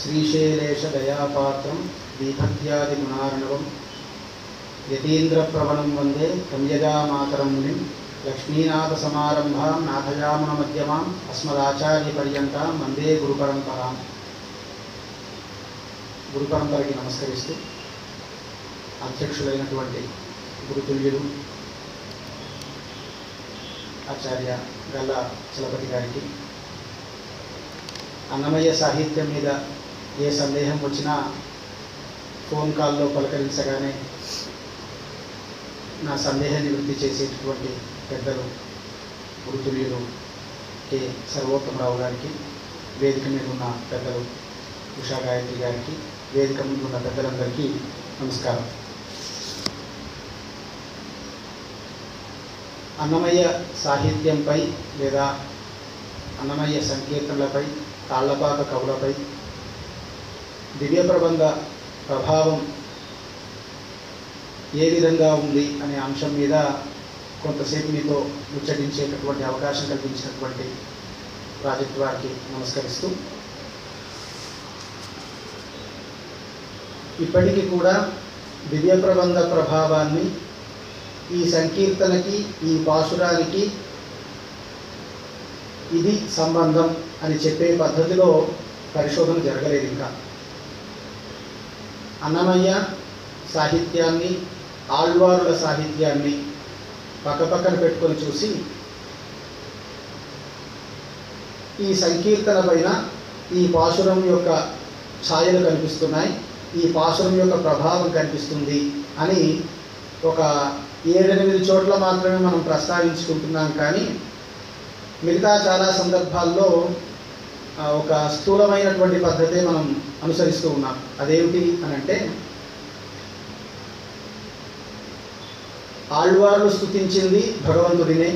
श्रीशैलेशदयापात्रं दीभक्त्यादिगुणार्णवं यतीन्द्रप्रवणं वन्दे तम्यजामातरं मुनिं लक्ष्मीनाथसमारम्भां नाथयामुनमध्यमाम् अस्मदाचार्यपर्यन्तां वन्दे गुरुपरम्परां। గురుపరంపరకి నమస్కరిస్తూ అధ్యక్షులైనటువంటి గురుతుల్యులు ఆచార్య గల్లా చలపతి గారికి, అన్నమయ్య సాహిత్యం మీద ఏ సందేహం వచ్చినా ఫోన్ కాల్లో పలకరించగానే నా సందేహ నివృత్తి చేసేటటువంటి పెద్దలు గురుతుల్యులు కె సర్వోత్తమరావు గారికి, వేదిక మీద ఉన్న పెద్దలు ఉషా గాయత్రి గారికి, వేదిక ముందు ఉన్న పెద్దలందరికీ నమస్కారం. అన్నమయ్య సాహిత్యంపై లేదా అన్నమయ్య సంకీర్తనలపై, తాళ్లపాక కవులపై దివ్య ప్రబంధ ప్రభావం ఏ విధంగా ఉంది అనే అంశం మీద కొంతసేపు మీతో ముచ్చటించేటటువంటి అవకాశం కల్పించినటువంటి ప్రాజెక్ట్ వారికి నమస్కరిస్తూ, ఇప్పటికీ కూడా దివ్య ప్రబంధ ప్రభావాన్ని ఈ సంకీర్తనకి, ఈ పాశురానికి ఇది సంబంధం అని చెప్పే పద్ధతిలో పరిశోధన జరగలేదు. ఇంకా అన్నమయ్య సాహిత్యాన్ని, ఆళ్వారుల సాహిత్యాన్ని పక్కపక్కన పెట్టుకొని చూసి ఈ సంకీర్తన పైన ఈ పాశురం యొక్క ఛాయలు కనిపిస్తున్నాయి, ఈ పాశురం యొక్క ప్రభావం కనిపిస్తుంది అని ఒక 7-8 చోట్ల మాత్రమే మనం ప్రస్తావించుకుంటున్నాం. కానీ మిగతా చాలా సందర్భాల్లో ఒక స్థూలమైనటువంటి పద్ధతే మనం అనుసరిస్తూ ఉన్నాం. అదేమిటి అని అంటే, ఆళ్వార్లు స్తుతించింది భగవంతుడినే,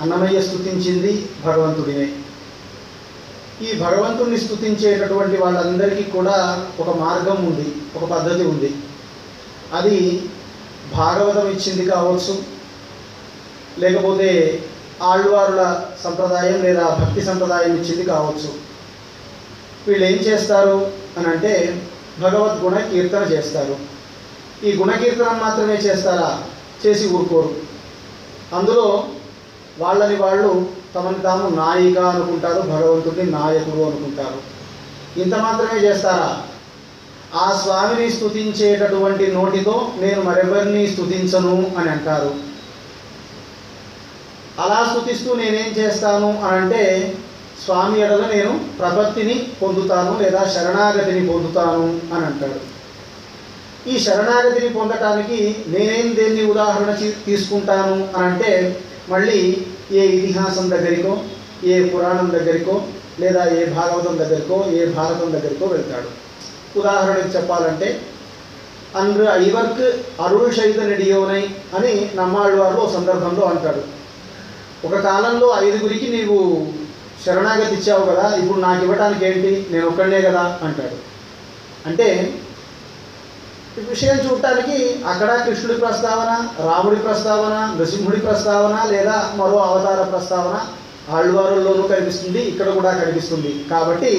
అన్నమయ్య స్తుతించింది భగవంతుడినే. ఈ భగవంతుడిని స్తుతించేటటువంటి వాళ్ళందరికీ కూడా ఒక మార్గం ఉంది, ఒక పద్ధతి ఉంది. అది భాగవతం ఇచ్చింది కావచ్చు, లేకపోతే ఆళ్వారుల సంప్రదాయం లేదా భక్తి సంప్రదాయం ఇచ్చింది కావచ్చు. వీళ్ళు ఏం చేస్తారు అని అంటే, భగవద్గుణ కీర్తన చేస్తారు. ఈ గుణకీర్తన మాత్రమే చేస్తారా? చేసి ఊరుకోరు. అందులో వాళ్ళని వాళ్ళు తమని తాము నాయిక అనుకుంటారు, భగవంతుడిని నాయకుడు అనుకుంటారు. ఇంత మాత్రమే చేస్తారా? ఆ స్వామిని స్తుతించేటటువంటి నోటితో నేను మరెవరిని స్తుతించను అని అంటారు. అలా స్తుతిస్తూ నేనేం చేస్తాను అని అంటే, స్వామి ఎడల నేను ప్రపత్తిని పొందుతాను లేదా శరణాగతిని పొందుతాను అని అంటాడు. ఈ శరణాగతిని పొందటానికి నేనేం దేన్ని ఉదాహరణ తీసుకుంటాను అని అంటే, మళ్ళీ ఏ ఇతిహాసం దగ్గరికో, ఏ పురాణం దగ్గరికో, లేదా ఏ భాగవతం దగ్గరికో, ఏ భారతం దగ్గరికో వెళ్తాడు. ఉదాహరణకు చెప్పాలంటే, అன்று ఐవర్కు అరుళ్ శైత నెడియోనై అని నమ్మాళ్ళవారు ఓ సందర్భంలో అంటాడు. ఒక కాలంలో 5గురికి నీవు శరణాగతి ఇచ్చావు కదా, ఇప్పుడు నాకు ఇవ్వటానికి ఏంటి, నేను ఒక్కడే కదా అంటాడు. అంటే విషయం చూడటానికి అక్కడ కృష్ణుడి ప్రస్తావన, రాముడి ప్రస్తావన, నృసింహుడి ప్రస్తావన లేదా మరో అవతార ప్రస్తావన ఆళ్వారుల్లోనూ కనిపిస్తుంది, ఇక్కడ కూడా కనిపిస్తుంది. కాబట్టి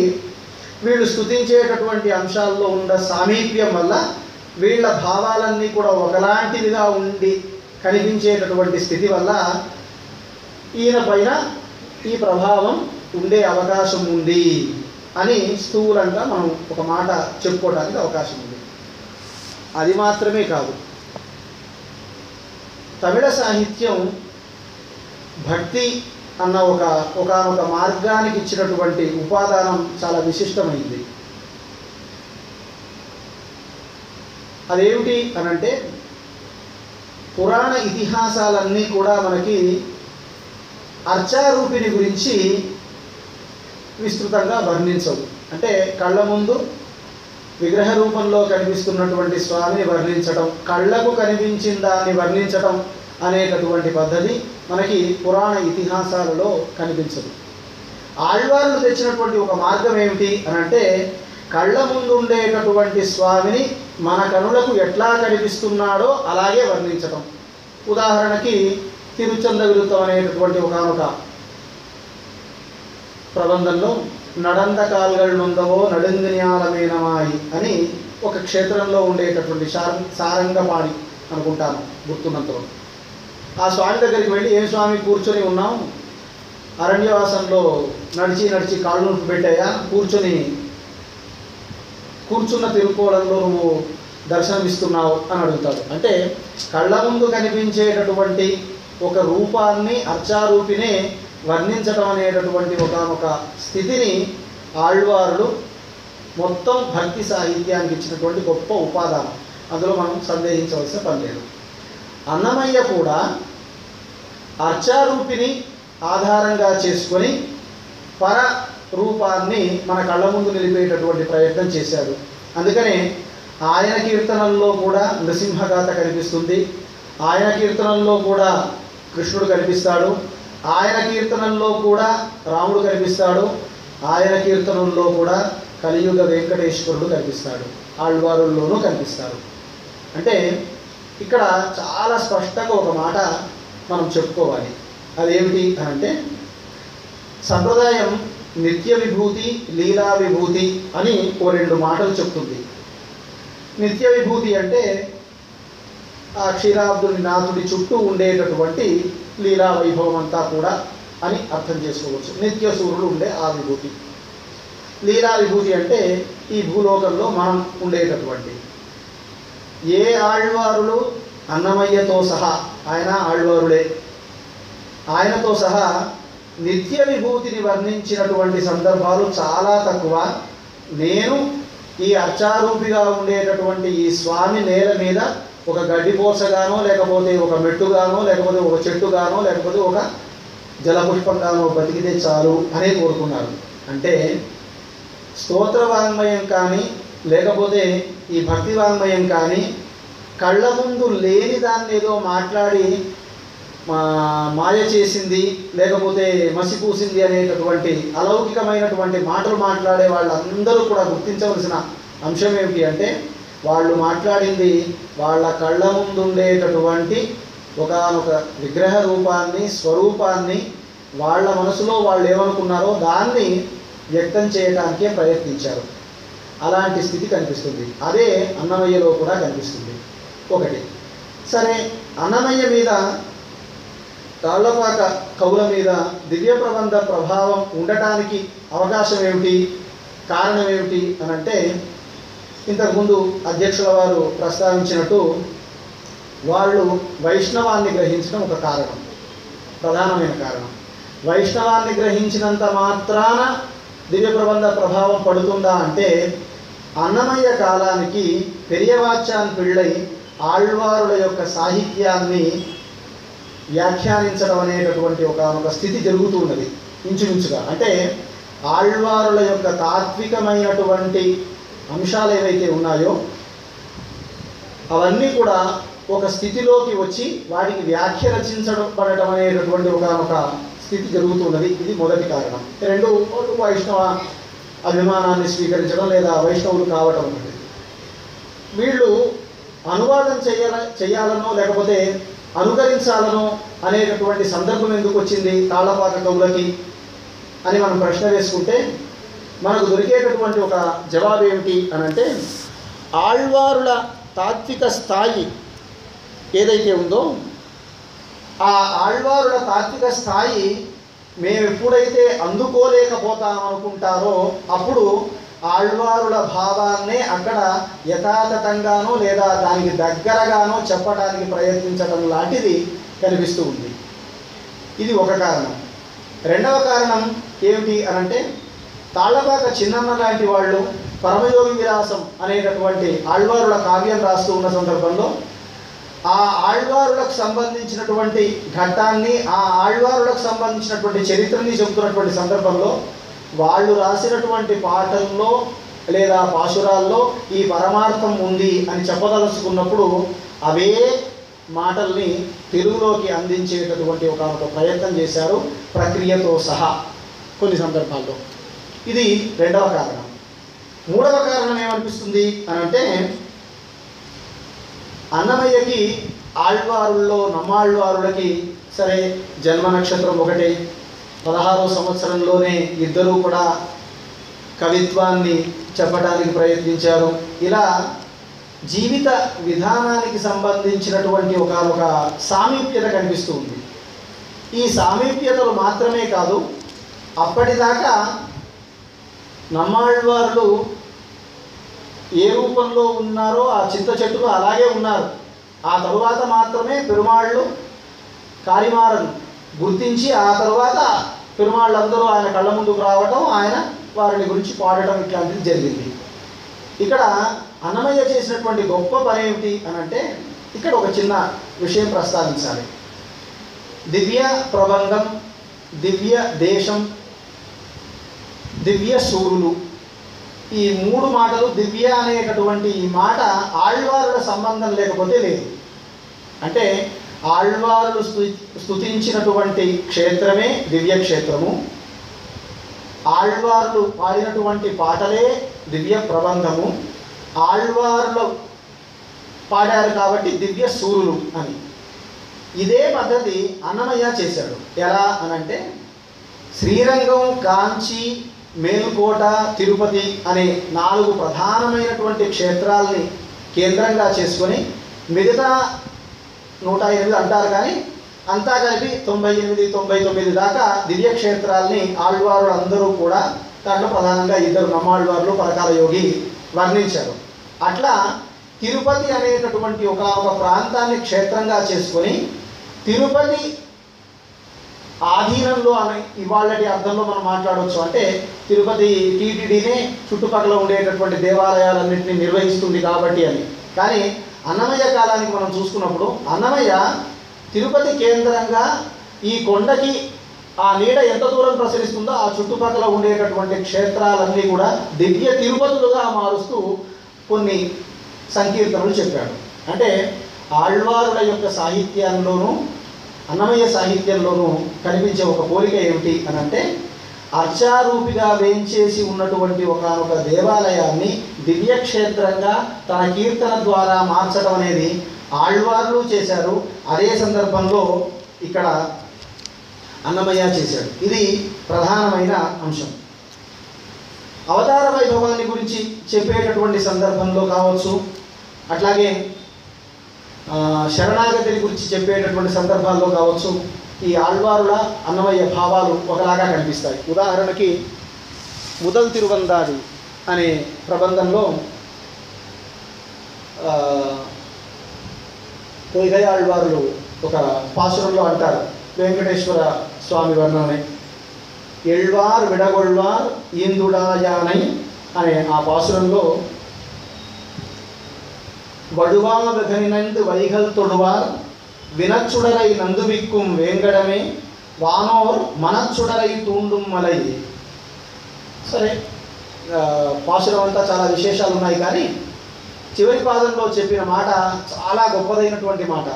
వీళ్ళు స్తుతించేటటువంటి అంశాల్లో ఉన్న సామీప్యం వల్ల వీళ్ళ భావాలన్నీ కూడా ఒకలాంటివిగా ఉండి కనిపించేటటువంటి స్థితి వల్ల ఈయన పైన ఈ ప్రభావం ఉండే అవకాశం ఉంది అని స్థూలంగా మనం ఒక మాట చెప్పుకోవడానికి అవకాశం ఉంది. అది మాత్రమే కాదు, తమిళ సాహిత్యం భక్తి అన్న ఒకానొక మార్గానికి ఇచ్చినటువంటి ఉపాదానం చాలా విశిష్టమైంది. అదేమిటి అనంటే, పురాణ ఇతిహాసాలన్నీ కూడా మనకి అర్చారూపిణి గురించి విస్తృతంగా వర్ణించవు. అంటే కళ్ళ ముందు విగ్రహ రూపంలో కనిపిస్తున్నటువంటి స్వామిని వర్ణించటం, కళ్ళకు కనిపించిన దాన్ని వర్ణించటం అనేటటువంటి పద్ధతి మనకి పురాణ ఇతిహాసాలలో కనిపించదు. ఆళ్వార్లు తెచ్చినటువంటి ఒక మార్గం ఏమిటి అనంటే, కళ్ళ ముందు ఉండేటటువంటి స్వామిని మన కనులకు ఎట్లా కనిపిస్తున్నాడో అలాగే వర్ణించటం. ఉదాహరణకి తిరుచంద విరుతం అనేటటువంటి ఒకనొక ప్రబంధంలో నడంద కాల్గల్ నొందవో నడుంగిన్యాలమేనమాయి అని ఒక క్షేత్రంలో ఉండేటటువంటి సారంగపాణి అనుకుంటాను గుర్తున్నంతలో. ఆ స్వామి దగ్గరికి వెళ్ళి, ఏం స్వామి కూర్చొని ఉన్నాం, అరణ్యవాసంలో నడిచి నడిచి కాళ్ళు నొప్పి పెట్టాయా, కూర్చున్న తిరుకోవడంలో నువ్వు దర్శనమిస్తున్నావు అని అడుగుతాడు. అంటే కళ్ళ ముందు కనిపించేటటువంటి ఒక రూపాన్ని, అర్చారూపినే వర్ణించడం అనేటటువంటి ఒక స్థితిని ఆళ్వారులు మొత్తం భక్తి సాహిత్యానికి ఇచ్చినటువంటి గొప్ప ఉపాదానం. అందులో మనం సందేహించవలసిన పని లేదు. అన్నమయ్య కూడా అర్చారూపిని ఆధారంగా చేసుకొని పర రూపాన్ని మన కళ్ళ ముందు నిలిపేటటువంటి ప్రయత్నం చేశాడు. అందుకనే ఆయన కీర్తనల్లో కూడా నృసింహగాథ కనిపిస్తుంది, ఆయన కీర్తనల్లో కూడా కృష్ణుడు కనిపిస్తాడు, ఆయన కీర్తనల్లో కూడా రాముడు కనిపిస్తాడు, ఆయన కీర్తనల్లో కూడా కలియుగ వెంకటేశ్వరుడు కనిపిస్తాడు, ఆళ్వారుల్లోనూ కనిపిస్తాడు. అంటే ఇక్కడ చాలా స్పష్టంగా ఒక మాట మనం చెప్పుకోవాలి. అదేమిటి అంటే, సంప్రదాయం నిత్య విభూతి, లీలా విభూతి అని ఓ రెండు మాటలు చెప్తుంది. నిత్య విభూతి అంటే ఆ క్షీరాబ్దుని నాథుడి చుట్టూ ఉండేటటువంటి లీలా వైభవం అంతా కూడా అని అర్థం చేసుకోవచ్చు. నిత్య సూర్యుడు ఉండే ఆ విభూతి. లీలా విభూతి అంటే ఈ భూలోకంలో మనం ఉండేటటువంటి ఏ ఆళ్వారులు అన్నమయ్యతో సహా, ఆయన ఆళ్వారుడే, ఆయనతో సహా నిత్య విభూతిని వర్ణించినటువంటి సందర్భాలు చాలా తక్కువ. నేను ఈ అర్చారూపిగా ఉండేటటువంటి ఈ స్వామి నేల మీద ఒక గడ్డిపోసగానో, లేకపోతే ఒక మెట్టుగానో, లేకపోతే ఒక చెట్టుగానో, లేకపోతే ఒక జలపుష్పంగానో బతికితే చాలు అనే కోరుకున్నారు. అంటే స్తోత్ర వాంగ్మయం కానీ, లేకపోతే ఈ భక్తి వాంగ్మయం కానీ కళ్ళ ముందు లేని దాన్ని ఏదో మాట్లాడి మాయ చేసింది, లేకపోతే మసిపూసింది అనేటటువంటి అలౌకికమైనటువంటి మాటలు మాట్లాడే వాళ్ళందరూ కూడా గుర్తించవలసిన అంశం ఏమిటి అంటే, వాళ్ళు మాట్లాడింది వాళ్ళ కళ్ళ ముందుండేటటువంటి ఒకానొక విగ్రహ రూపాన్ని, స్వరూపాన్ని, వాళ్ళ మనసులో వాళ్ళు ఏమనుకున్నారో దాన్ని వ్యక్తం చేయడానికే ప్రయత్నించారు. అలాంటి స్థితి కనిపిస్తుంది. అదే అన్నమయ్యలో కూడా కనిపిస్తుంది. ఒకటి సరే, అన్నమయ్య మీద, తాళ్లపాక కవుల మీద దివ్య ప్రబంధ ప్రభావం ఉండటానికి అవకాశం ఏమిటి, కారణం ఏమిటి అని అంటే, ఇంతకుముందు అధ్యక్షుల వారు ప్రస్తావించినట్టు వాళ్ళు వైష్ణవాన్ని గ్రహించడం ఒక కారణం, ప్రధానమైన కారణం. వైష్ణవాన్ని గ్రహించినంత మాత్రాన దివ్య ప్రబంధ ప్రభావం పడుతుందా అంటే, అన్నమయ్య కాలానికి పెరియవాచ్యాన్ పిళ్ళై ఆళ్వారుల యొక్క సాహిత్యాన్ని వ్యాఖ్యానించడం అనేటటువంటి ఒక స్థితి జరుగుతూ ఉన్నది ఇంచుమించుగా. అంటే ఆళ్వారుల యొక్క తాత్వికమైనటువంటి అంశాలు ఏవైతే ఉన్నాయో అవన్నీ కూడా ఒక స్థితిలోకి వచ్చి వాటికి వ్యాఖ్య రచించబడటం అనేటటువంటి ఒక స్థితి జరుగుతున్నది. ఇది మొదటి కారణం. రెండు, వైష్ణవ అభిమానాన్ని స్వీకరించడం లేదా వైష్ణవులు కావటం అనేది. వీళ్ళు అనువాదం చేయాలనో లేకపోతే అనుకరించాలనో అనేటటువంటి సందర్భం ఎందుకు వచ్చింది తాళ్లపాక కవులకి అని మనం ప్రశ్న వేసుకుంటే మనకు దొరికేటటువంటి ఒక జవాబు ఏమిటి అని అంటే, ఆళ్వారుల తాత్విక స్థాయి ఏదైతే ఉందో ఆ ఆళ్వారుల తాత్విక స్థాయి మేము ఎప్పుడైతే అందుకోలేకపోతామనుకుంటారో అప్పుడు ఆళ్వారుల భావాన్నే అక్కడ యథాతథంగానో లేదా దానికి దగ్గరగానో చెప్పడానికి ప్రయత్నించడం లాంటిది కనిపిస్తూ ఉంది. ఇది ఒక కారణం. రెండవ కారణం ఏమిటి అనంటే, తాళ్లపాక చిన్నన్న లాంటి వాళ్ళు పరమయోగి విలాసం అనేటటువంటి ఆళ్వారుల కావ్యం రాస్తూ ఉన్న సందర్భంలో ఆ ఆళ్వారులకు సంబంధించినటువంటి ఘట్టాన్ని, ఆ ఆళ్వారులకు సంబంధించినటువంటి చరిత్రని చెబుతున్నటువంటి సందర్భంలో వాళ్ళు రాసినటువంటి పాటల్లో లేదా పాశురాల్లో ఈ పరమార్థం ఉంది అని చెప్పదలుచుకున్నప్పుడు అవే మాటల్ని తెలుగులోకి అందించేటటువంటి ఒక ప్రయత్నం చేశారు, ప్రక్రియతో సహా కొన్ని సందర్భాల్లో. ఇది రెండవ కారణం. మూడవ కారణం ఏమనిపిస్తుంది అని అంటే, అన్నమయ్యకి ఆళ్వారుల్లో నమ్మాళ్వారులకి సరే జన్మ నక్షత్రం ఒకటే, 16వ సంవత్సరంలోనే ఇద్దరూ కూడా కవిత్వాన్ని చెప్పడానికి ప్రయత్నించారు. ఇలా జీవిత విధానానికి సంబంధించినటువంటి ఒక సామీప్యత కనిపిస్తూ ఉంది. ఈ సామీప్యతలు మాత్రమే కాదు, అప్పటిదాకా నమ్మాళ్వార్లు ఏ రూపంలో ఉన్నారో ఆ చింత చెట్టులో అలాగే ఉన్నారు. ఆ తరువాత మాత్రమే పెరుమాళ్ళు కారిమారను గుర్తించి ఆ తరువాత పెరుమాళ్ళందరూ ఆయన కళ్ళ ముందుకు రావటం, ఆయన వారిని గురించి పాడటం ఇట్లాంటిది జరిగింది. ఇక్కడ అన్నమయ్య చేసినటువంటి గొప్ప పని ఏమిటి అని అంటే, ఇక్కడ ఒక చిన్న విషయం ప్రస్తావించాలి. దివ్య ప్రబంధం, దివ్య దేశం, దివ్య సూరులు, ఈ మూడు మాటలు, దివ్య అనేటటువంటి ఈ మాట ఆళ్వారుల సంబంధం లేకపోతే లేదు. అంటే ఆళ్వారులు స్తుతించినటువంటి క్షేత్రమే దివ్యక్షేత్రము, ఆళ్వార్లు పాడినటువంటి పాటలే దివ్య ప్రబంధము, ఆళ్వార్లు పాడారు కాబట్టి దివ్య సూరులు అని. ఇదే పద్ధతి అన్నమయ్య చేశాడు. ఎలా అనంటే, శ్రీరంగం, కాంచి, మేలుకోట, తిరుపతి అనే 4 ప్రధానమైనటువంటి క్షేత్రాలని కేంద్రంగా చేసుకొని మిగతా 108 అంటారు, కానీ అంతా కలిపి 98, 99 దాకా దివ్యక్షేత్రాలని ఆళ్వారులు అందరూ కూడా, దాంట్లో ప్రధానంగా 2 నమ్మాళ్వార్లు, పరకాల యోగి వర్ణించారు. అట్లా తిరుపతి అనేటటువంటి ఒక ప్రాంతాన్ని క్షేత్రంగా చేసుకొని, తిరుపతి ఆధీనంలో అని ఇవాళటి అర్థంలో మనం మాట్లాడవచ్చు. అంటే తిరుపతి టీటీడీనే చుట్టుపక్కల ఉండేటటువంటి దేవాలయాలన్నింటినీ నిర్వహిస్తుంది కాబట్టి అని. కానీ అన్నమయ్య కాలానికి మనం చూసుకున్నప్పుడు, అన్నమయ్య తిరుపతి కేంద్రంగా ఈ కొండకి ఆ నీడ ఎంత దూరం ప్రసరిస్తుందో ఆ చుట్టుపక్కల ఉండేటటువంటి క్షేత్రాలన్నీ కూడా దివ్య తిరుపతులుగా మారుస్తూ కొన్ని సంకీర్తనలు చెప్పాడు. అంటే ఆళ్వారుల యొక్క సాహిత్యంలోనూ అన్నమయ్య సాహిత్యంలోనూ కనిపించే ఒక పోలిక ఏమిటి అని అంటే, అర్చారూపిగా వేంచేసి ఉన్నటువంటి ఒక దేవాలయాన్ని దివ్యక్షేత్రంగా తన కీర్తన ద్వారా మార్చడం అనేది ఆళ్వార్లు చేశారు. అదే సందర్భంలో ఇక్కడ అన్నమయ్య చేశాడు. ఇది ప్రధానమైన అంశం. అవతార వైభవాన్ని గురించి చెప్పేటటువంటి సందర్భంలో కావచ్చు, అట్లాగే శరణాగతిని గురించి చెప్పేటటువంటి సందర్భాల్లో కావచ్చు, ఈ ఆళ్వారుల అన్నమయ్య భావాలు ఒకలాగా కనిపిస్తాయి. ఉదాహరణకి ముదల్ తిరువందాది అనే ప్రబంధంలో పొయ్గయాళ్వారులు ఒక పాసురంలో అంటారు, వెంకటేశ్వర స్వామి వర్ణనే, ఎళ్వార్ విడగొళ్వార్ ఈందుడాయానై అనే ఆ పాసురంలో, వడువాగనినందు వైగల్ తొడువార్ వినచ్చుడరై నందువిక్కుం వేంగడమే వానోర్ మనచ్చుడరై తూండుం మలై. సరే, పాసురం అంతా చాలా విశేషాలు ఉన్నాయి, కానీ చివరి పాదంలో చెప్పిన మాట చాలా గొప్పదైనటువంటి మాట.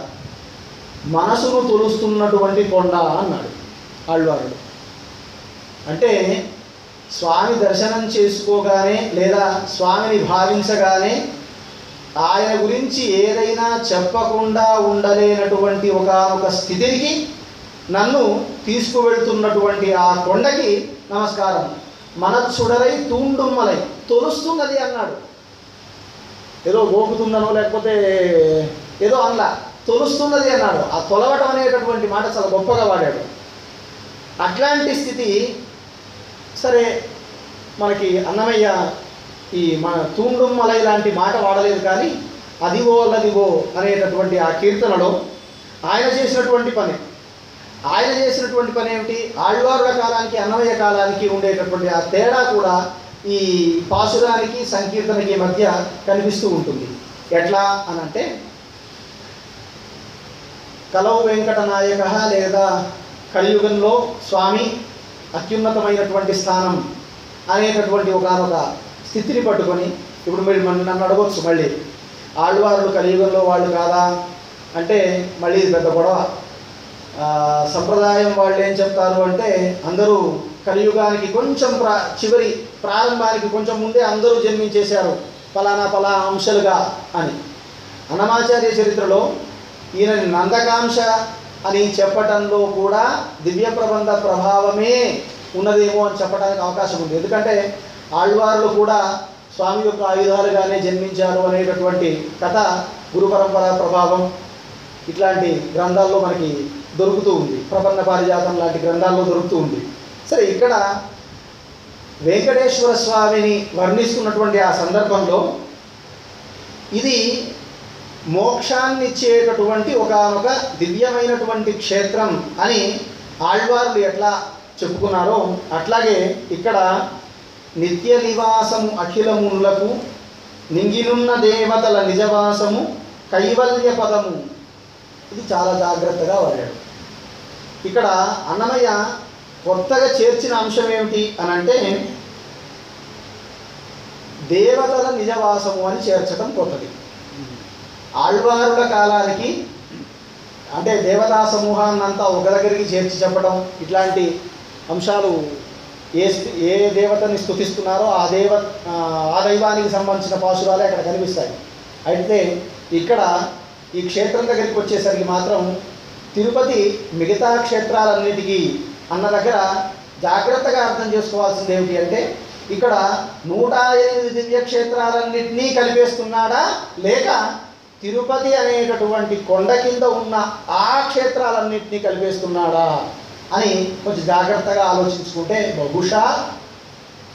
మనసును తులుస్తున్నటువంటి కొండ అన్నాడు ఆళ్వారుడు. అంటే స్వామి దర్శనం చేసుకోగానే లేదా స్వామిని భావించగానే ఆయన గురించి ఏదైనా చెప్పకుండా ఉండలేనటువంటి ఒక స్థితికి నన్ను తీసుకువెళ్తున్నటువంటి ఆ కొండకి నమస్కారం. మనచ్చుడరై తూండుమ్మలై, తొలుస్తున్నది అన్నాడు. ఏదో గోపుతుందనో లేకపోతే ఏదో అలా తొలుస్తున్నది అన్నాడు. ఆ తొలవటం అనేటటువంటి మాట చాలా గొప్పగా వాడాడు. అట్లాంటి స్థితి సరే, మనకి అన్నమయ్య ఈ మన తూండుమ్మలై లాంటి మాట వాడలేదు, కానీ అదివో అల్లదివో అనేటటువంటి ఆ కీర్తనలో ఆయన చేసినటువంటి పని ఏమిటి, ఆళ్వారుల కాలానికి అన్నమయ్య కాలానికి ఉండేటటువంటి ఆ తేడా కూడా ఈ పాసురానికి సంకీర్తనకి మధ్య కనిపిస్తూ ఉంటుంది. ఎట్లా అనంటే, కలౌ వెంకటనాయక లేదా కలియుగంలో స్వామి అత్యున్నతమైనటువంటి స్థానం అనేటటువంటి ఒకనొక స్థితిని పట్టుకొని, ఇప్పుడు మీరు నన్ను అడగవచ్చు, మళ్ళీ ఆళ్వారులు కలియుగంలో వాళ్ళు కాదా అంటే మళ్ళీ పెద్ద గొడవ. సంప్రదాయం వాళ్ళు ఏం చెప్తారు అంటే, అందరూ కలియుగానికి కొంచెం చివరి ప్రారంభానికి కొంచెం ముందే అందరూ జన్మించేశారు ఫలానా అంశాలుగా అని. అన్నమాచార్య చరిత్రలో ఈయన నందకాంశ అని చెప్పటంలో కూడా దివ్య ప్రబంధ ప్రభావమే ఉన్నదేమో అని చెప్పడానికి అవకాశం ఉంది. ఎందుకంటే ఆళ్వారులు కూడా స్వామి యొక్క ఆయుధాలుగానే జన్మించారు అనేటటువంటి కథ గురు పరంపర ప్రభావం ఇట్లాంటి గ్రంథాల్లో మనకి దొరుకుతూ ఉంది. ప్రపన్న పారిజాతం లాంటి గ్రంథాల్లో దొరుకుతూ ఉంది. సరే, ఇక్కడ వెంకటేశ్వర స్వామిని వర్ణిస్తున్నటువంటి ఆ సందర్భంలో ఇది మోక్షాన్ని ఇచ్చేటటువంటి ఒకనొక దివ్యమైనటువంటి క్షేత్రం అని ఆళ్వార్లు ఎట్లా చెప్పుకున్నారో అట్లాగే ఇక్కడ నిత్య నివాసము అఖిలములకు నింగినున్న దేవతల నిజవాసము కైవల్య పదము. ఇది చాలా జాగ్రత్తగా వాడాడు. ఇక్కడ అన్నమయ్య కొత్తగా చేర్చిన అంశం ఏమిటి అని అంటే దేవతల నిజవాసము అని చేర్చడం కొత్తది. ఆళ్వారుల కాలానికి అంటే దేవతా సమూహాన్నంతా ఒక దగ్గరికి చేర్చి చెప్పడం, ఇట్లాంటి అంశాలు ఏ దేవతని స్తుతిస్తున్నారో ఆ దైవానికి సంబంధించిన పాశురాలే అక్కడ కనిపిస్తాయి. అయితే ఇక్కడ ఈ క్షేత్రం దగ్గరికి వచ్చేసరికి మాత్రం తిరుపతి మిగతా క్షేత్రాలన్నిటికీ అన్న దగ్గర జాగ్రత్తగా అర్థం చేసుకోవాల్సింది ఏమిటి అంటే ఇక్కడ 108 దివ్యక్షేత్రాలన్నింటినీ కలిపేస్తున్నాడా లేక తిరుపతి అనేటటువంటి కొండ కింద ఉన్న ఆ క్షేత్రాలన్నింటినీ కలిపేస్తున్నాడా అని కొంచెం జాగ్రత్తగా ఆలోచించుకుంటే బహుశా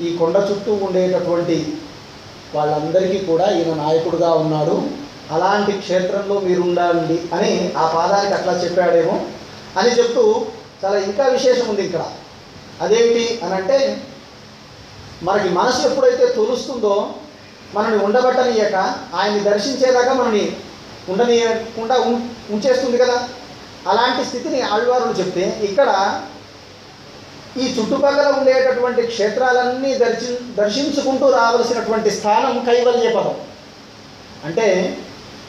ఈ కొండ చుట్టూ ఉండేటటువంటి వాళ్ళందరికీ కూడా ఈయన నాయకుడుగా ఉన్నాడు, అలాంటి క్షేత్రంలో మీరు ఉండాలి అని ఆ పాదానికి అట్లా చెప్పాడేమో అని చెప్తూ చాలా ఇంకా విశేషం ఉంది ఇక్కడ. అదేమిటి అని అంటే మనకి మనసు ఎప్పుడైతే తొలుస్తుందో మనల్ని ఉండబట్టనియక ఆయన్ని దర్శించేదాకా మనని ఉండనీయకుండా ఉంచేస్తుంది కదా. అలాంటి స్థితిని ఆళ్వారులు చెప్తే ఇక్కడ ఈ చుట్టుపక్కల ఉండేటటువంటి క్షేత్రాలన్నీ దర్శించుకుంటూ రావలసినటువంటి స్థానం కైవల్య పదం. అంటే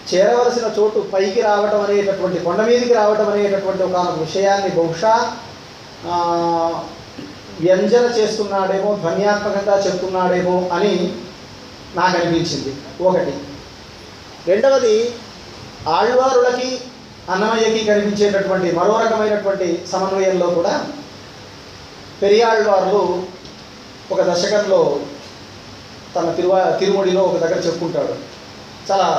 చేరవలసిన చోటు పైకి రావటం అనేటటువంటి కొండ మీదికి రావటం అనేటటువంటి ఒక విషయాన్ని బహుశా వ్యంజన చేస్తున్నాడేమో, ధ్వన్యాత్మకంగా చెప్తున్నాడేమో అని నాకు అనిపించింది ఒకటి. రెండవది ఆళ్వారులకి అన్నమయ్యకి కనిపించేటటువంటి మరో రకమైనటువంటి సమన్వయంలో కూడా పెరియాళ్వారులు ఒక దశకంలో తన తిరుముడిలో ఒక దగ్గర చెప్పుకుంటాడు. చాలా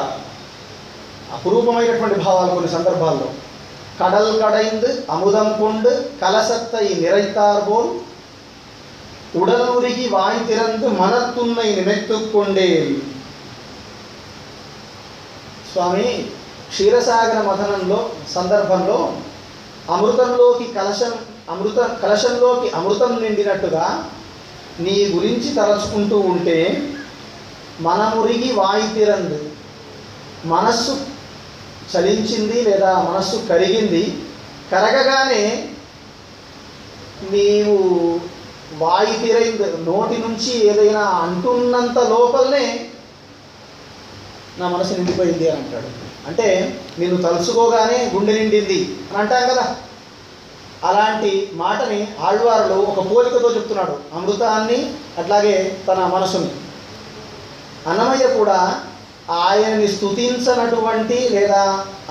అపురూపమైనటువంటి భావాలు కొన్ని సందర్భాల్లో. కడల్ కడైందు అముదం కొండు కలసత్తై நிறைத்தார்போல் உடலுருகி வாய் திறந்து மனத்துன்னை நினைத்துக்கொண்டேன். స్వామి క్షీరసాగర మథనంలో సందర్భంలో కలశంలోకి అమృతం నిండినట్టుగా నీ గురించి తలచుకుంటూ ఉంటే మనమురిగి వాయి తిరందు మనస్సు చలించింది లేదా మనస్సు కరిగింది. కరగగానే నీవు వాయి తిరైంది నోటి నుంచి ఏదైనా అంటున్నంత లోపలనే నా మనసు నిండిపోయింది అని అంటాడు. అంటే నిన్ను తలుచుకోగానే గుండె నిండింది అని అంటాం కదా. అలాంటి మాటని ఆళ్వారులు ఒక పోలికతో చెప్తున్నాడు, అమృతాన్ని అట్లాగే తన మనసుని. అన్నమయ్య కూడా ఆయన్ని స్తుతించనటువంటి లేదా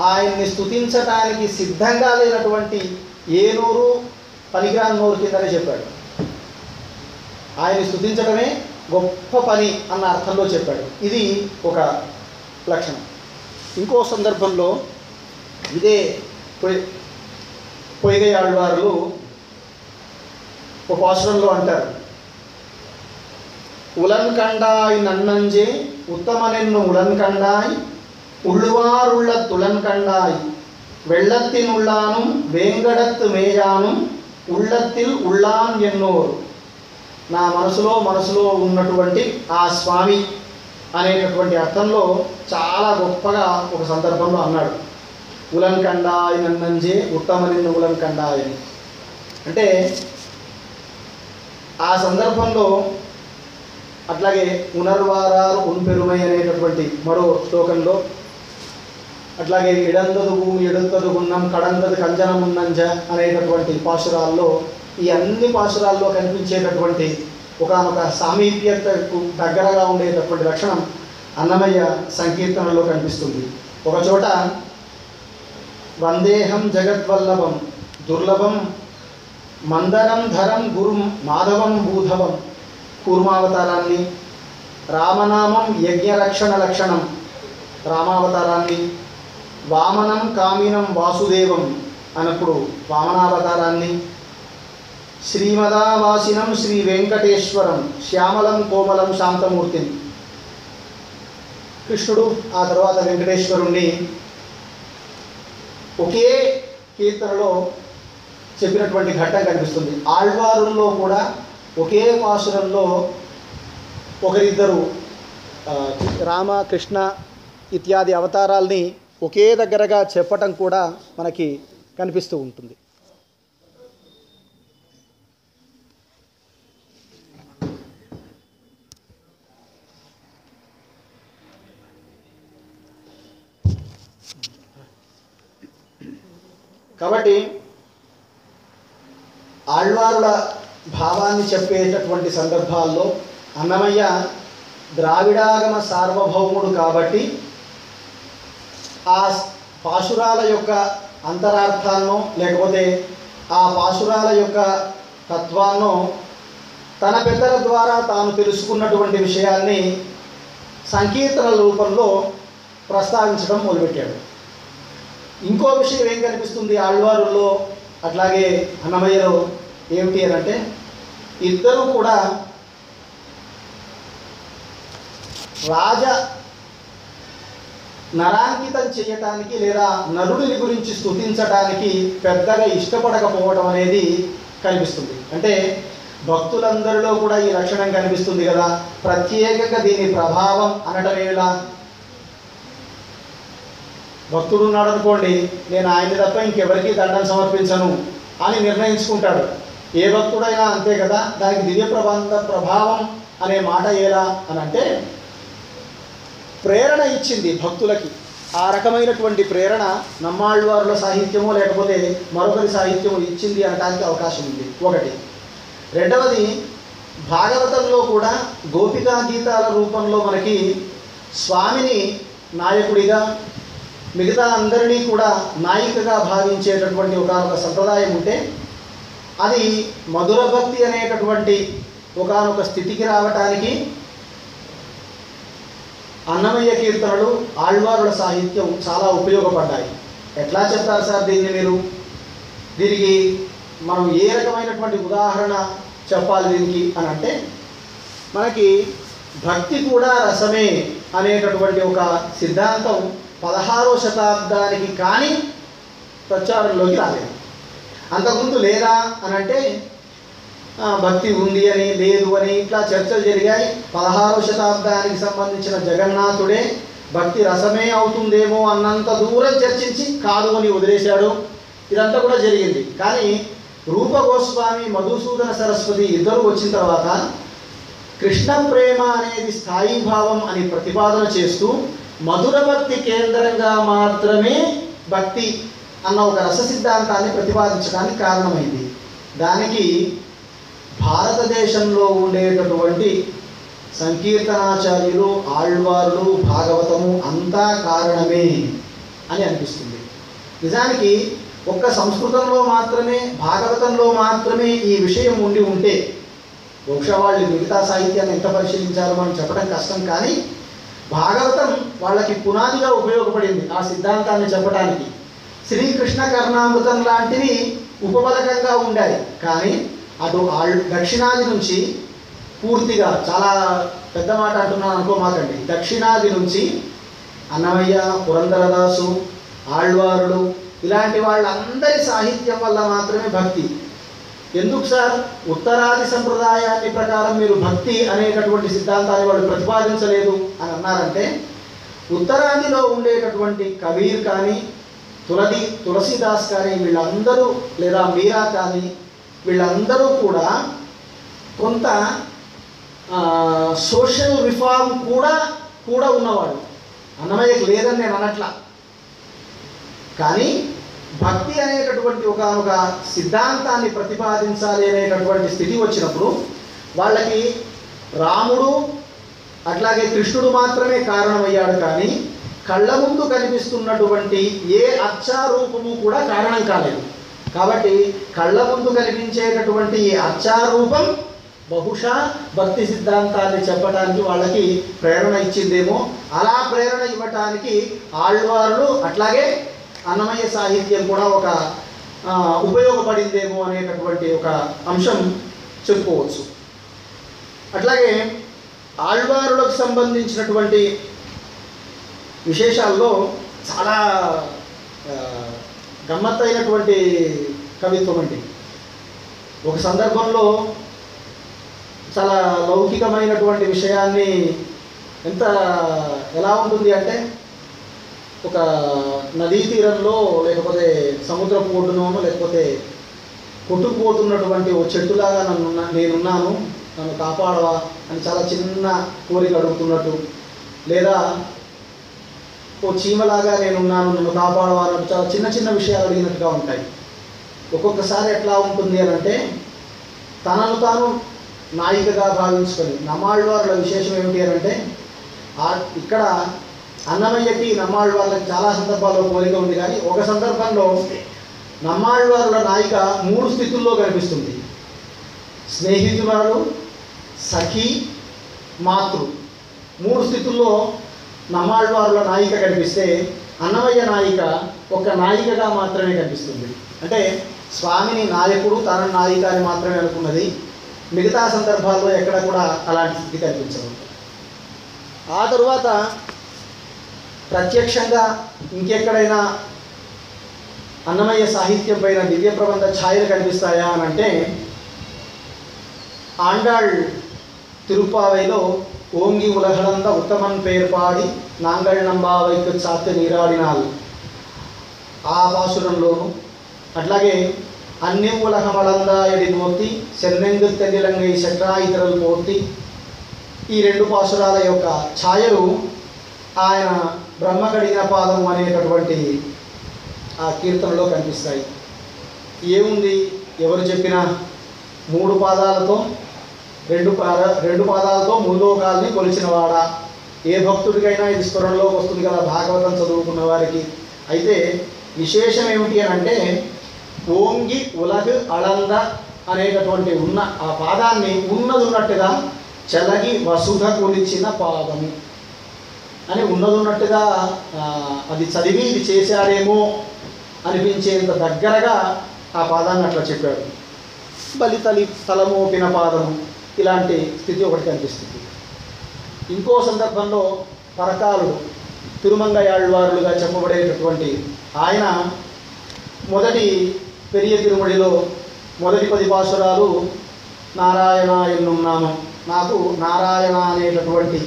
ఆయన్ని స్తుతించటానికి సిద్ధంగా లేనటువంటి ఏ నోరు పనికిరాని నోరు కిందనే చెప్పాడు. ఆయన్ని స్తుతించడమే గొప్ప పని అన్న అర్థంలో చెప్పాడు. ఇది ఒక లక్షణం. ఇంకో సందర్భంలో ఇదే పొయ్గై ఆళ్వారులు ఒక పాశురంలో అంటారు, ఉలన్కండాయ్ నన్నంజే ఉత్తమనెన్ను ఉలన్కండాయ్ ఉళ్ళువారుళ్ళ తులన్కండాయ్ వెள்ளత్తినుళ్ళాను వేంగడత్తు మేయాను ఉళ్ళత్తిల్ ఉళ్ళాన్ ఎన్నోరు. నా మనసులో ఉన్నటువంటి ఆ స్వామి అనేటటువంటి అర్థంలో చాలా గొప్పగా ఒక సందర్భంలో అన్నాడు, ఉలన్కండాయ్ నన్నంజే ఉత్తమనిన్ను ఉలన్కండాయ్ అని. అంటే ఆ సందర్భంలో అట్లాగే ఉనర్వారారు ఉన్పెరుమై అనేటటువంటి మరో శ్లోకంలో అట్లాగే ఇడందదు భూమి ఎడుతదు గున్నం కడందదు కంజనం ఉన్నంజ అనేటటువంటి పాశురాల్లో ఈ అన్ని పాశురాల్లో కనిపించేటటువంటి ఒకనొక సామీప్యతకు దగ్గరగా ఉండేటటువంటి లక్షణం అన్నమయ్య సంకీర్తనలో కనిపిస్తుంది. ఒకచోట వందేహం జగద్వల్లభం దుర్లభం మందరం ధరం గురుం మాధవం భూధవం కూర్మావతారాన్ని, రామనామం యజ్ఞరక్షణ లక్షణం రామావతారాన్ని, వామనం కామినం వాసుదేవం అన్నప్పుడు వామనావతారాన్ని, శ్రీమదావాసినం శ్రీ వెంకటేశ్వరం శ్యామలం కోమలం శాంతమూర్తిని, కృష్ణుడు ఆ తర్వాత వెంకటేశ్వరుణ్ణి ఒకే కీర్తనలో చెప్పినటువంటి ఘట్టం కనిపిస్తుంది. ఆళ్వారుల్లో కూడా ఒకే పాసురంలో ఒకరిద్దరు రామ కృష్ణ ఇత్యాది అవతారాల్ని ఒకే దగ్గరగా చెప్పటం కూడా మనకి కనిపిస్తూ ఉంటుంది. కాబట్టి ఆళ్వారుల భావాన్ని చెప్పేటటువంటి సందర్భాల్లో అన్నమయ్య ద్రావిడాగమ సార్వభౌముడు కాబట్టి ఆ పాశురాల యొక్క అంతరార్థాన్నో లేకపోతే ఆ పాశురాల యొక్క తత్వాన్నో తన పెద్దల ద్వారా తాను తెలుసుకున్నటువంటి విషయాల్ని సంకీర్తనల రూపంలో ప్రస్తావించడం మొదలుపెట్టాడు. ఇంకో విషయం ఏం కనిపిస్తుంది ఆళ్వారుల్లో అట్లాగే అన్నమయ్యలో ఏమిటి అని అంటే, ఇద్దరూ కూడా రాజ నరాంకితం చేయటానికి లేదా నరుడిని గురించి స్తుతించడానికి పెద్దగా ఇష్టపడకపోవడం అనేది కనిపిస్తుంది. అంటే భక్తులందరిలో కూడా ఈ లక్షణం కనిపిస్తుంది కదా. ప్రత్యేకంగా దీని ప్రభావం అనడం ఎలా? భక్తుడు ఉన్నాడు అనుకోండి, నేను ఆయన్ని తప్ప ఇంకెవరికి దండం సమర్పించను అని నిర్ణయించుకుంటాడు. ఏ భక్తుడైనా అంతే కదా. దానికి దివ్య ప్రభావం అనే మాట ఎలా అని అంటే, ప్రేరణ ఇచ్చింది భక్తులకి. ఆ రకమైనటువంటి ప్రేరణ నమ్మాళ్వారుల సాహిత్యము లేకపోతే మరొకరి సాహిత్యము ఇచ్చింది అనడానికి అవకాశం ఉంది ఒకటి. రెండవది, భాగవతంలో కూడా గోపికా గీతాల రూపంలో మనకి స్వామిని నాయకుడిగా మిగతా అందరినీ కూడా నాయికగా భావించేటటువంటి ఒకనొక సంప్రదాయం ఉంటే అది మధుర భక్తి అనేటటువంటి ఒకనొక స్థితికి రావటానికి అన్నమయ్య కీర్తనలు ఆళ్వారుల సాహిత్యం చాలా ఉపయోగపడ్డాయి. ఎట్లా చెప్తారు సార్ దీన్ని మీరు? దీనికి మనం ఏ రకమైనటువంటి ఉదాహరణ చెప్పాలి దీనికి అని అంటే, మనకి భక్తి కూడా రసమే అనేటటువంటి ఒక సిద్ధాంతం 16వ శతాబ్దానికి కానీ ప్రచారంలోకి రాలేదు. అంతకుముందు లేదా అని అంటే భక్తి ఉంది అని లేదు అని ఇట్లా చర్చలు జరిగాయి. 16వ శతాబ్దానికి సంబంధించిన జగన్నాథుడే భక్తి రసమే అవుతుందేమో అన్నంత దూరం చర్చించి కాదు అని వదిలేశాడు. ఇదంతా కూడా జరిగింది. కానీ రూప గోస్వామి, మధుసూదన సరస్వతి ఇద్దరు వచ్చిన తర్వాత కృష్ణ ప్రేమ అనేది స్థాయి భావం అని ప్రతిపాదన చేస్తూ మధుర భక్తి కేంద్రంగా మాత్రమే భక్తి అన్న ఒక రస సిద్ధాంతాన్ని ప్రతిపాదించడానికి కారణమైంది. దానికి భారతదేశంలో ఉండేటటువంటి సంకీర్తనాచార్యులు, ఆళ్వారులు, భాగవతము అంతా కారణమే అని అనిపిస్తుంది. నిజానికి ఒక్క సంస్కృతంలో మాత్రమే, భాగవతంలో మాత్రమే ఈ విషయం ఉండి ఉంటే బహుశా వాళ్ళు మిగతా సాహిత్యాన్ని ఎంత పరిశీలించాలో మనం చెప్పడం కష్టం. కానీ భాగవతం వాళ్ళకి పునాదిగా ఉపయోగపడింది ఆ సిద్ధాంతాన్ని చెప్పడానికి. శ్రీకృష్ణ కర్ణామృతం లాంటివి ఉపబలకంగా ఉండాయి. కానీ అటు దక్షిణాది నుంచి పూర్తిగా, చాలా పెద్ద మాట అంటున్నాను అనుకోమాకండి, దక్షిణాది నుంచి అన్నమయ్య, పురంధరదాసు, ఆళ్వారులు ఇలాంటి వాళ్ళందరి సాహిత్యం వల్ల మాత్రమే భక్తి. ఎందుకు సార్ ఉత్తరాది సంప్రదాయాన్ని ప్రకారం మీరు భక్తి అనేటటువంటి సిద్ధాంతాన్ని వాళ్ళు ప్రతిపాదించలేదు అని అన్నారంటే, ఉత్తరాదిలో ఉండేటటువంటి కబీర్ కానీ, తులసీదాస్ కానీ, వీళ్ళందరూ లేదా మీరా కానీ వీళ్ళందరూ కూడా కొంత సోషల్ రిఫార్మ్ కూడా ఉన్నవాడు. అన్నమయ్యకు లేదని నేను అనట్లా. కానీ భక్తి అనేటటువంటి ఒక సిద్ధాంతాన్ని ప్రతిపాదించాలి అనేటటువంటి స్థితి వచ్చినప్పుడు వాళ్ళకి రాముడు అట్లాగే కృష్ణుడు మాత్రమే కారణమయ్యాడు. కానీ కళ్ళ ముందు కనిపిస్తున్నటువంటి ఏ అర్చారూపము కూడా కారణం కాలేదు. కాబట్టి కళ్ళ ముందు కనిపించేటటువంటి ఈ అర్చారూపం బహుశా భక్తి సిద్ధాంతాన్ని చెప్పడానికి వాళ్ళకి ప్రేరణ ఇచ్చిందేమో. అలా ప్రేరణ ఇవ్వటానికి ఆళ్వార్లు అట్లాగే అన్నమయ్య సాహిత్యం కూడా ఒక ఉపయోగపడిందేమో అనేటటువంటి ఒక అంశం చెప్పుకోవచ్చు. అట్లాగే ఆళ్వారులకు సంబంధించినటువంటి విశేషాల్లో చాలా గమ్మత్తైనటువంటి కవిత్వం అండి. ఒక సందర్భంలో చాలా లౌకికమైనటువంటి విషయాన్ని ఎలా ఉంటుంది అంటే, ఒక నదీ తీరంలో లేకపోతే సముద్రపు ఒడ్డునోనో లేకపోతే కొట్టుకుపోతున్నటువంటి ఓ చెట్టులాగా నేనున్నాను, నన్ను కాపాడవా అని చాలా చిన్న కోరిక అడుగుతున్నట్టు, లేదా ఓ చీమలాగా నేనున్నాను, నన్ను కాపాడవా అన్నట్టు చాలా చిన్న చిన్న విషయాలు అడిగినట్టుగా ఉంటాయి. ఒక్కొక్కసారి ఎట్లా ఉంటుంది అని అంటే, తనను తాను నాయికగా భావించుకొని నమ్మాళ్వార్ల విశేషం ఏమిటి అని అంటే, ఇక్కడ అన్నమయ్యకి నమ్మాళ్వార్లకి చాలా సందర్భాల్లో పోలిక ఉంది. కానీ ఒక సందర్భంలో నమ్మాళ్వార్ల నాయిక 3 స్థితుల్లో కనిపిస్తుంది. స్నేహితురాలు, సఖి, మాతృ. 3 స్థితుల్లో నమ్మాళ్వార్ల నాయిక కనిపిస్తే అన్నమయ్య నాయిక ఒక నాయికగా మాత్రమే కనిపిస్తుంది. అంటే స్వామిని నాయకుడు, తన నాయిక అని మాత్రమే అనుకున్నది. మిగతా సందర్భాల్లో ఎక్కడ కూడా అలాంటి స్థితి కనిపించదు. ఆ తరువాత ప్రత్యక్షంగా ఇంకెక్కడైనా అన్నమయ్య సాహిత్యం పైన దివ్య ప్రబంధ ఛాయలు కనిపిస్తాయా అని అంటే, ఆండాళ్ తిరుప్పావైలో ఓంగి ఉలగళంద ఉత్తమన్ పేర్పాడి నాంగళ్ నంబావైకు చాత్య నీరాడినాలు ఆ పాసురంలోను, అట్లాగే అన్ని ఉలగమళందాయడి నోతి చెన్నెంగు తెల్లిలంగై శట్రాయితరలు పోతి, ఈ 2 పాసురాల యొక్క ఛాయలు ఆయన బ్రహ్మ కడిగిన పాదం అనేటటువంటి ఆ కీర్తనలో కనిపిస్తాయి. ఏముంది, ఎవరు చెప్పినా 3 పాదాలతో 2 పాదాలతో ముల్లోకాల్ని కొలిచినవాడా, ఏ భక్తుడికైనా ఇది స్ఫురణలోకి వస్తుంది కదా భాగవతం చదువుకున్న వారికి. అయితే విశేషం ఏమిటి అని అంటే, ఓంగి ఉలగ్ అళంద అనేటటువంటి ఉన్న ఆ పాదాన్ని ఉన్నట్టుగా చలగి వసుధ కొలిచిన పాదము అని ఉన్నట్టుగా అది చదివి ఇది చేశాడేమో అనిపించేంత దగ్గరగా ఆ పాదాన్ని అట్లా చెప్పాడు. బలితలి తలమోపిన పాదము, ఇలాంటి స్థితి ఒకటి కనిపిస్తుంది. ఇంకో సందర్భంలో పరకాలుడు తిరుమంగయాళ్వారులుగా చెప్పబడేటటువంటి ఆయన మొదటి పెరియ తిరుమడిలో మొదటి 10 పాసురాలు నారాయణ ఎన్నున్నాను, నాకు నారాయణ అనేటటువంటి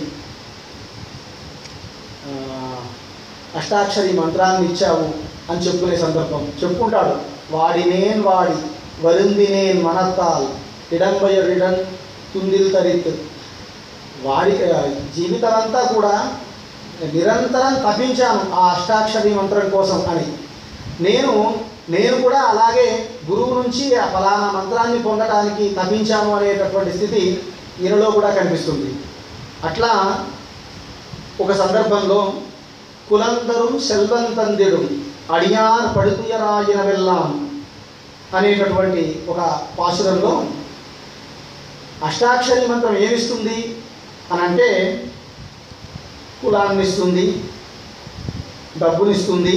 అష్టాక్షరి మంత్రాన్ని ఇచ్చావు అని చెప్పుకునే సందర్భం చెప్పుకుంటాడు. వాడినేన్ వాడి వరుందినేన్ మనత్తాల్ ఇడంబయరిడన్ తుందిల్ తరిత్. వాడి జీవితమంతా కూడా నిరంతరం తపించాను ఆ అష్టాక్షరి మంత్రం కోసం అని. నేను కూడా అలాగే గురువు నుంచి ఆ ఫలానా మంత్రాన్ని పొందడానికి తపించాను అనేటటువంటి స్థితి ఈయనలో కూడా కనిపిస్తుంది. అట్లా ఒక సందర్భంలో కులందరం సెల్వంతందిడు అడియార్ పడుతుయరాయిన వెళ్ళాం అనేటటువంటి ఒక పాసురంలో అష్టాక్షరి మంత్రం ఏమిస్తుంది అని అంటే, కులాన్ని ఇస్తుంది, డబ్బునిస్తుంది,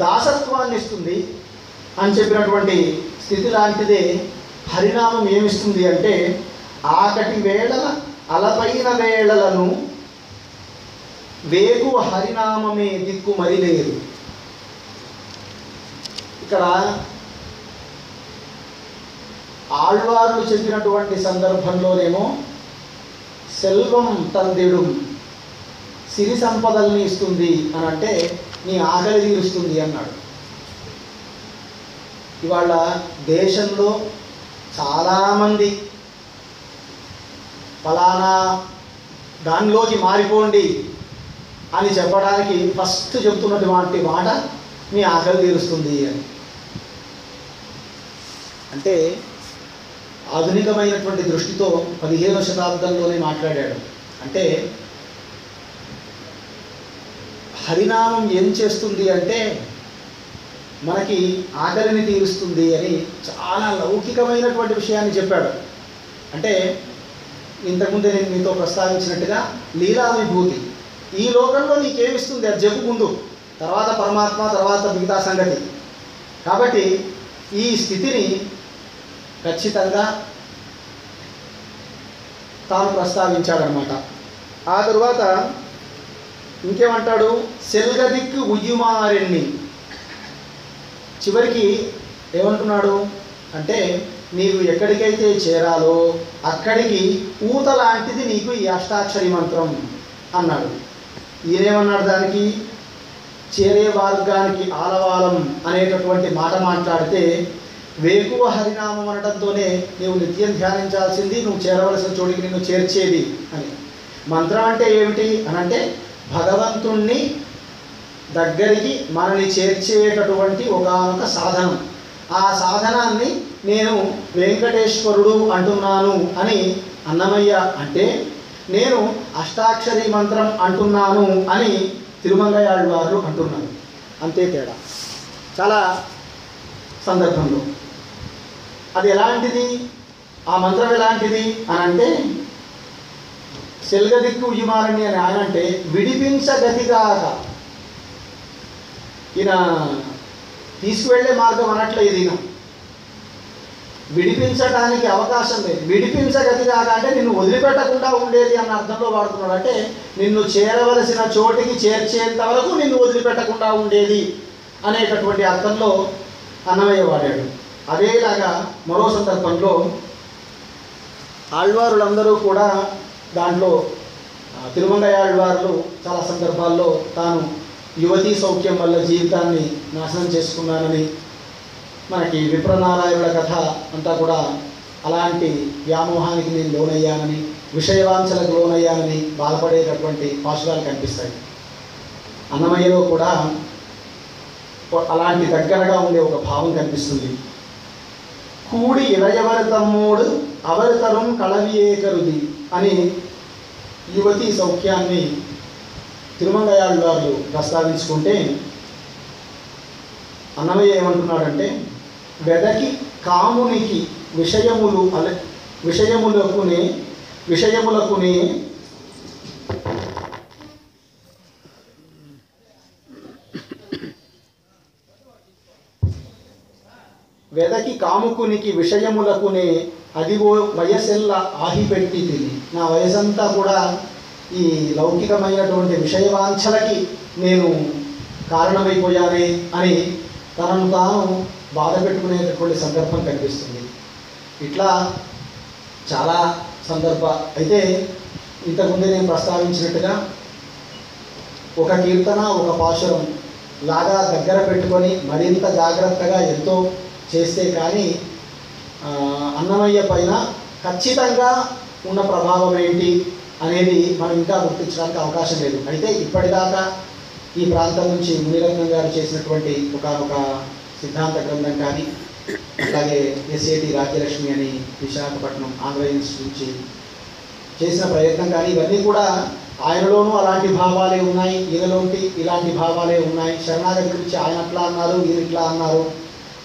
దాసత్వాన్ని ఇస్తుంది అని చెప్పినటువంటి స్థితి లాంటిదే హరినామం ఏమిస్తుంది అంటే, ఆకటి వేళల అలపైన వేళలను వేగు హరినామమే దిక్కు మరి లేదు. ఇక్కడ ఆళ్వార్లు చెప్పినటువంటి సందర్భంలోనేమో సెల్వం తందిడు సిరి సంపదల్ని ఇస్తుంది అని అంటే నీ ఆకలి తీరుస్తుంది అన్నాడు. ఇవాళ దేశంలో చాలామంది ఫలానా దానిలోకి మారిపోండి అని చెప్పడానికి ఫస్ట్ చెప్తున్నటువంటి మాట మీ ఆకలి తీరుస్తుంది అని. అంటే ఆధునికమైనటువంటి దృష్టితో 15వ శతాబ్దంలోనే మాట్లాడాడు. అంటే హరినామం ఏం చేస్తుంది అంటే మనకి ఆకలిని తీరుస్తుంది అని చాలా లౌకికమైనటువంటి విషయాన్ని చెప్పాడు. అంటే ఇంతకుముందు నేను మీతో ప్రస్తావించినట్టుగా లీలా విభూతి ఈ లోకంలో నీకేమిస్తుంది అది చెప్పు ముందు, తర్వాత పరమాత్మ, తర్వాత మిగతా సంగతి. కాబట్టి ఈ స్థితిని ఖచ్చితంగా తాను ప్రస్తావించాడనమాట. ఆ తరువాత ఇంకేమంటాడు, సెల్గదిక్కు ఉయ్యుమారెన్ని. చివరికి ఏమంటున్నాడు అంటే, నీవు ఎక్కడికైతే చేరాలో అక్కడికి ఊత లాంటిది నీకు ఈ అష్టాక్షరి మంత్రం అన్నాడు. ఈయనేమన్నాడు, దానికి చేరే మార్గానికి ఆలవాలం అనేటటువంటి మాట మాట్లాడితే, వేకువ హరినామం అనడంతోనే నీవు నిత్యం ధ్యానించాల్సింది, నువ్వు చేరవలసిన చోటికి నిన్ను చేర్చేది అని. మంత్రం అంటే ఏమిటి అనంటే, భగవంతుణ్ణి దగ్గరికి మనని చేర్చేటటువంటి ఒకానొక సాధనం. ఆ సాధనాన్ని నేను వెంకటేశ్వరుడు అంటున్నాను అని అన్నమయ్య అంటే, నేను అష్టాక్షరి మంత్రం అంటున్నాను అని తిరుమంగయాళ్వారు అంటున్నారు. అంతే తేడా చాలా సందర్భంలో. అది ఎలాంటిది, ఆ మంత్రం ఎలాంటిది అని అంటే, సెల్గదిక్కు ఉయ్యుమారని అని ఆయన అంటే విడిపించగతిగాక. ఈయన తీసుకువెళ్ళే మార్గం అనట్లేదు, ఈయన విడిపించడానికి అవకాశం లేదు. విడిపించగతిగాక అంటే నిన్ను వదిలిపెట్టకుండా ఉండేది అన్న అర్థంలో వాడుతున్నాడు. అంటే నిన్ను చేరవలసిన చోటికి చేర్చేంత వరకు నిన్ను వదిలిపెట్టకుండా ఉండేది అనేటటువంటి అర్థంలో అన్నమయ్య వాడాడు. అదేలాగా మరో సందర్భంలో ఆళ్వారులందరూ కూడా దాంట్లో తిరుమంగయాళ్వార్లు చాలా సందర్భాల్లో తాను యువతీ సౌఖ్యం వల్ల జీవితాన్ని నాశనం చేసుకున్నానని, మనకి విప్రనారాయణుల కథ అంతా కూడా అలాంటి వ్యామోహానికి నేను లోనయ్యానని, విషయవాంఛలకు లోనయ్యానని బాధపడేటటువంటి పాశురాలు కనిపిస్తాయి. అన్నమయ్యలో కూడా అలాంటి దగ్గరగా ఉండే ఒక భావం కనిపిస్తుంది. కూడి ఇళయవరి తమ్ముడు అవరి తరం కళవియేకరుది అని యువతీ సౌఖ్యాన్ని తిరుమంగయాళ్వార్లు ప్రస్తావించుకుంటే, అన్నమయ్య ఏమంటున్నాడంటే, వెదకి కామునికి విషయములకునే వెదకి కాముకునికి విషయములకునే అదిగో వయసెల్ల ఆహిపెట్టి తిని. నా వయసంతా కూడా ఈ లౌకికమైనటువంటి విషయవాంఛలకి నేను కారణమైపోయానే అని తనను తాను బాధ పెట్టుకునేటటువంటి సందర్భం కనిపిస్తుంది. ఇట్లా చాలా అయితే ఇంతకుముందే నేను ప్రస్తావించినట్టుగా ఒక కీర్తన, ఒక పాశురం లాగా దగ్గర పెట్టుకొని మరింత జాగ్రత్తగా ఎంతో చేస్తే కానీ అన్నమయ్య పైన ఖచ్చితంగా ఉన్న ప్రభావం ఏంటి అనేది మనం ఇంకా గుర్తించడానికి అవకాశం లేదు. అయితే ఇప్పటిదాకా ఈ ప్రాంతం నుంచి మునిరత్నం గారు చేసినటువంటి ఒక సిద్ధాంత గ్రంథం కానీ, అలాగే ఎస్ఏటి రాజ్యలక్ష్మి అని విశాఖపట్నం ఆంధ్ర యూనివర్సిటీ నుంచి చేసిన ప్రయత్నం కానీ, ఇవన్నీ కూడా ఆయనలోనూ అలాంటి భావాలే ఉన్నాయి, ఈయనలోంటి ఇలాంటి భావాలే ఉన్నాయి. శరణాగతి గురించి ఆయన అట్లా అన్నారు, వీరు ఇట్లా అన్నారు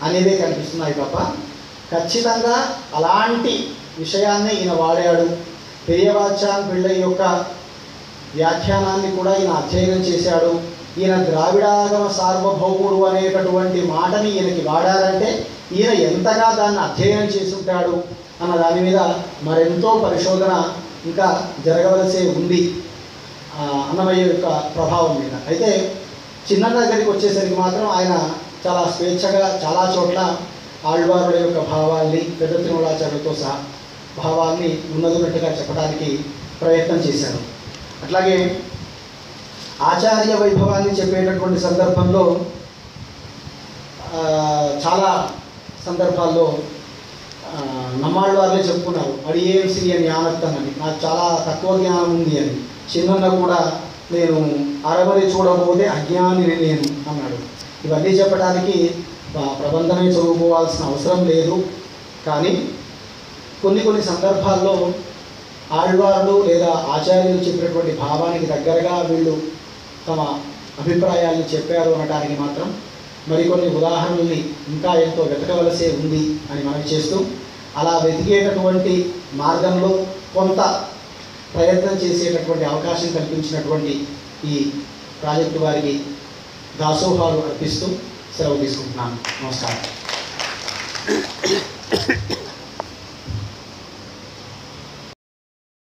అనేవే కనిపిస్తున్నాయి తప్ప ఖచ్చితంగా అలాంటి విషయాన్నే ఈయన వాడాడు. పెరియవాచాన్ పిళ్ళై యొక్క వ్యాఖ్యానాన్ని కూడా ఈయన అధ్యయనం చేశాడు. ఈయన ద్రావిడాగమ సార్వభౌముడు అనేటటువంటి మాటని ఈయనకి వాడారంటే ఈయన ఎంతగా దాన్ని అధ్యయనం చేసి ఉంటాడు అన్న దాని మీద మరెంతో పరిశోధన ఇంకా జరగవలసే ఉంది అన్నమయ్య యొక్క ప్రభావం మీద. అయితే చిన్న దగ్గరికి వచ్చేసరికి మాత్రం ఆయన చాలా స్వేచ్ఛగా చాలా చోట్ల ఆళ్వారుల యొక్క భావాల్ని, పెద్ద తిరుమలాచార్యులతో సహా భావాల్ని ఉన్నదున్నట్టుగా చెప్పడానికి ప్రయత్నం చేశారు. అట్లాగే ఆచార్య వైభవాన్ని చెప్పేటటువంటి సందర్భంలో చాలా సందర్భాల్లో నమ్మాళ్ళవారులే చెప్పుకున్నారు, అడియేంసి అని ఆనత్తనని, నాకు చాలా తక్కువ జ్ఞానం ఉంది అని. చిన్న కూడా నేను అరవరి చూడబోతే అజ్ఞానిని నేను అన్నాడు. ఇవన్నీ చెప్పడానికి ప్రబంధమే చదువుకోవాల్సిన అవసరం లేదు. కానీ కొన్ని సందర్భాల్లో ఆళ్వారులు లేదా ఆచార్యులు చెప్పినటువంటి భావానికి దగ్గరగా వీళ్ళు తమ అభిప్రాయాల్ని చెప్పారు అనడానికి మాత్రం మరికొన్ని ఉదాహరణల్ని ఇంకా ఎంతో వెతకవలసే ఉంది అని మనవి చేస్తూ అలా వెతికేటటువంటి మార్గంలో కొంత ప్రయత్నం చేసేటటువంటి అవకాశం కల్పించినటువంటి ఈ ప్రాజెక్టు వారికి దాసోహాలు అర్పిస్తూ సెలవు తీసుకుంటున్నాను. నమస్కారం.